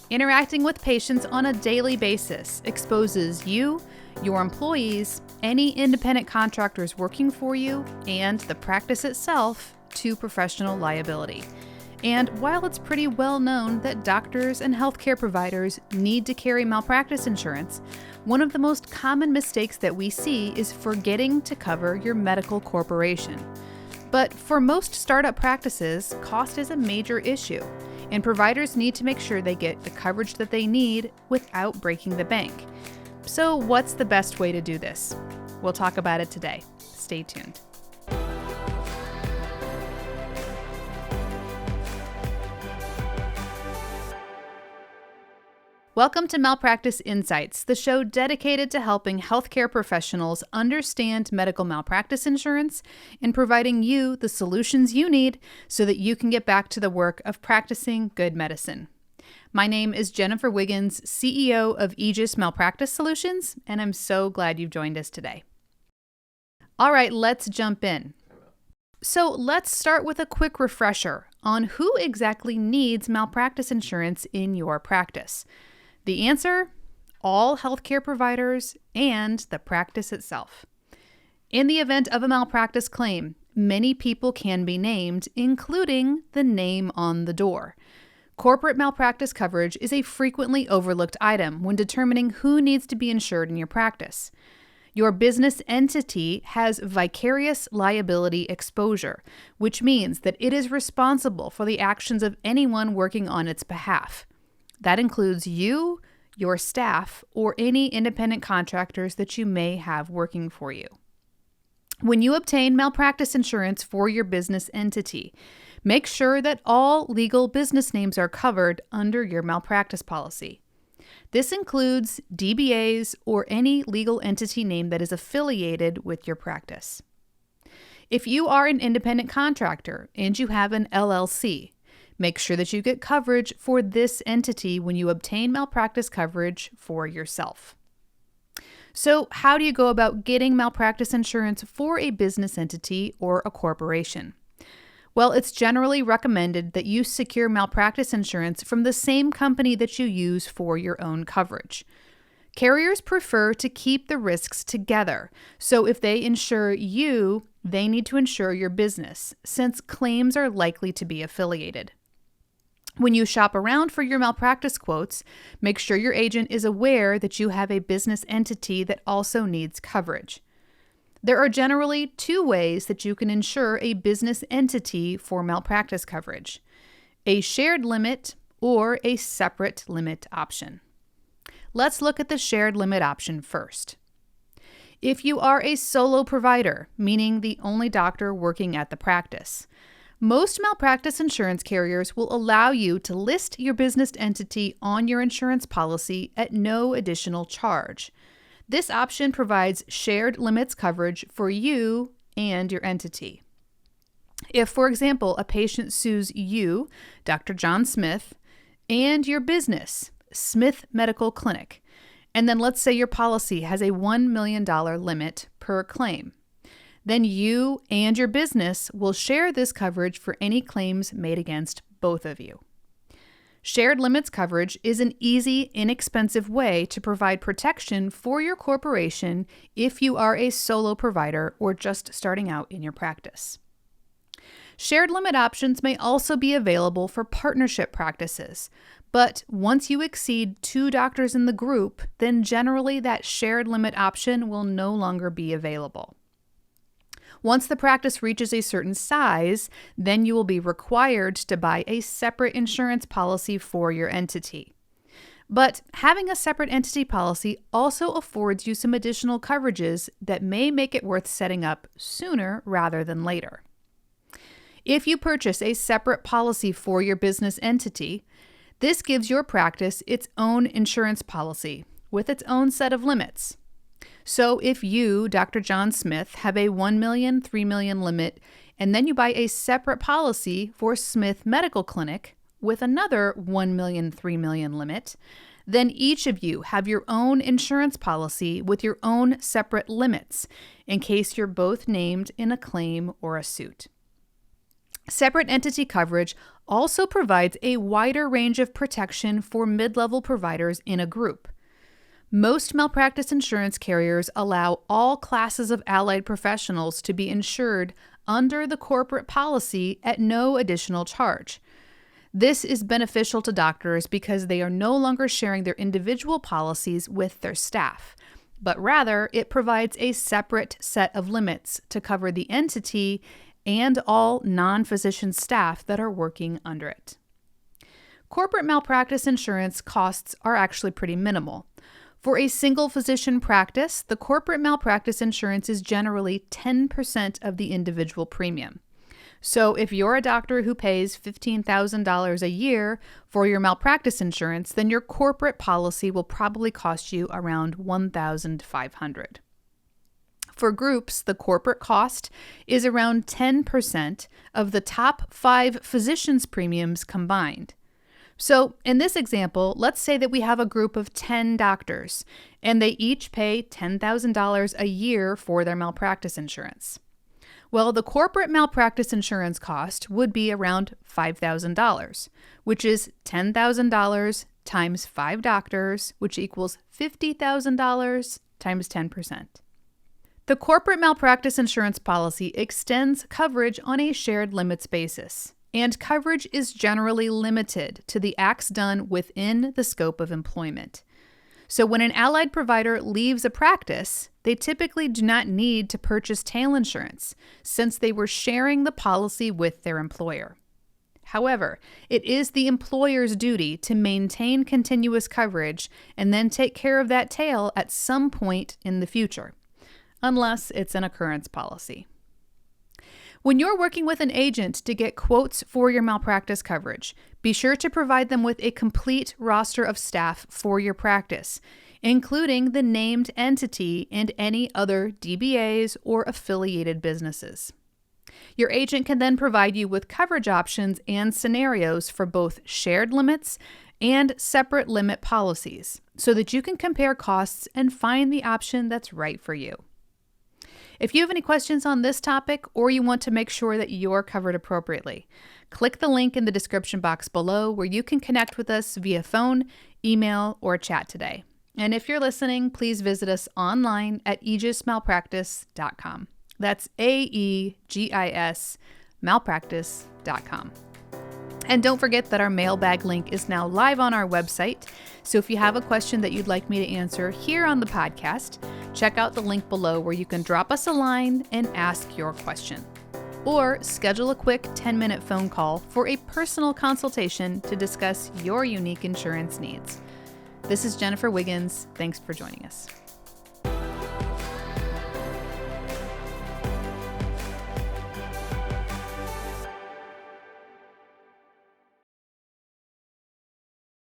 Interacting with patients on a daily basis exposes you, your employees, any independent contractors working for you, and the practice itself to professional liability. And while it's pretty well known that doctors and healthcare providers need to carry malpractice insurance, one of the most common mistakes that we see is forgetting to cover your medical corporation. But for most startup practices, cost is a major issue, and providers need to make sure they get the coverage that they need without breaking the bank. So what's the best way to do this? We'll talk about it today. Stay tuned. Welcome to Malpractice Insights, the show dedicated to helping healthcare professionals understand medical malpractice insurance and providing you the solutions you need so that you can get back to the work of practicing good medicine. My name is Jennifer Wiggins, CEO of Aegis Malpractice Solutions, and I'm so glad you've joined us today. All right, let's jump in. So let's start with a quick refresher on who exactly needs malpractice insurance in your practice. The answer? All healthcare providers and the practice itself. In the event of a malpractice claim, many people can be named, including the name on the door. Corporate malpractice coverage is a frequently overlooked item when determining who needs to be insured in your practice. Your business entity has vicarious liability exposure, which means that it is responsible for the actions of anyone working on its behalf. That includes you, your staff, or any independent contractors that you may have working for you. When you obtain malpractice insurance for your business entity, make sure that all legal business names are covered under your malpractice policy. This includes DBAs or any legal entity name that is affiliated with your practice. If you are an independent contractor and you have an LLC, make sure that you get coverage for this entity when you obtain malpractice coverage for yourself. So, how do you go about getting malpractice insurance for a business entity or a corporation? Well, it's generally recommended that you secure malpractice insurance from the same company that you use for your own coverage. Carriers prefer to keep the risks together, so if they insure you, they need to insure your business, since claims are likely to be affiliated. When you shop around for your malpractice quotes, make sure your agent is aware that you have a business entity that also needs coverage. There are generally two ways that you can insure a business entity for malpractice coverage: a shared limit or a separate limit option. Let's look at the shared limit option first. If you are a solo provider, meaning the only doctor working at the practice, most malpractice insurance carriers will allow you to list your business entity on your insurance policy at no additional charge. This option provides shared limits coverage for you and your entity. If, for example, a patient sues you, Dr. John Smith, and your business, Smith Medical Clinic, and then let's say your policy has a $1 million limit per claim, then you and your business will share this coverage for any claims made against both of you. Shared limits coverage is an easy, inexpensive way to provide protection for your corporation if you are a solo provider or just starting out in your practice. Shared limit options may also be available for partnership practices, but once you exceed 2 doctors in the group, then generally that shared limit option will no longer be available. Once the practice reaches a certain size, then you will be required to buy a separate insurance policy for your entity. But having a separate entity policy also affords you some additional coverages that may make it worth setting up sooner rather than later. If you purchase a separate policy for your business entity, this gives your practice its own insurance policy with its own set of limits. So if you, Dr. John Smith, have a $1 million, $3 million limit, and then you buy a separate policy for Smith Medical Clinic with another $1 million, $3 million limit, then each of you have your own insurance policy with your own separate limits in case you're both named in a claim or a suit. Separate entity coverage also provides a wider range of protection for mid-level providers in a group. Most malpractice insurance carriers allow all classes of allied professionals to be insured under the corporate policy at no additional charge. This is beneficial to doctors because they are no longer sharing their individual policies with their staff, but rather it provides a separate set of limits to cover the entity and all non-physician staff that are working under it. Corporate malpractice insurance costs are actually pretty minimal. For a single physician practice, the corporate malpractice insurance is generally 10% of the individual premium. So if you're a doctor who pays $15,000 a year for your malpractice insurance, then your corporate policy will probably cost you around $1,500. For groups, the corporate cost is around 10% of the top 5 physicians' premiums combined. So in this example, let's say that we have a group of 10 doctors, and they each pay $10,000 a year for their malpractice insurance. Well, the corporate malpractice insurance cost would be around $5,000, which is $10,000 times 5 doctors, which equals $50,000 times 10%. The corporate malpractice insurance policy extends coverage on a shared limits basis, and coverage is generally limited to the acts done within the scope of employment. So when an allied provider leaves a practice, they typically do not need to purchase tail insurance since they were sharing the policy with their employer. However, it is the employer's duty to maintain continuous coverage and then take care of that tail at some point in the future, unless it's an occurrence policy. When you're working with an agent to get quotes for your malpractice coverage, be sure to provide them with a complete roster of staff for your practice, including the named entity and any other DBAs or affiliated businesses. Your agent can then provide you with coverage options and scenarios for both shared limits and separate limit policies so that you can compare costs and find the option that's right for you. If you have any questions on this topic or you want to make sure that you're covered appropriately, click the link in the description box below where you can connect with us via phone, email, or chat today. And if you're listening, please visit us online at aegismalpractice.com. That's AEGIS malpractice.com. And don't forget that our mailbag link is now live on our website. So if you have a question that you'd like me to answer here on the podcast, check out the link below where you can drop us a line and ask your question. Or schedule a quick 10-minute phone call for a personal consultation to discuss your unique insurance needs. This is Jennifer Wiggins. Thanks for joining us.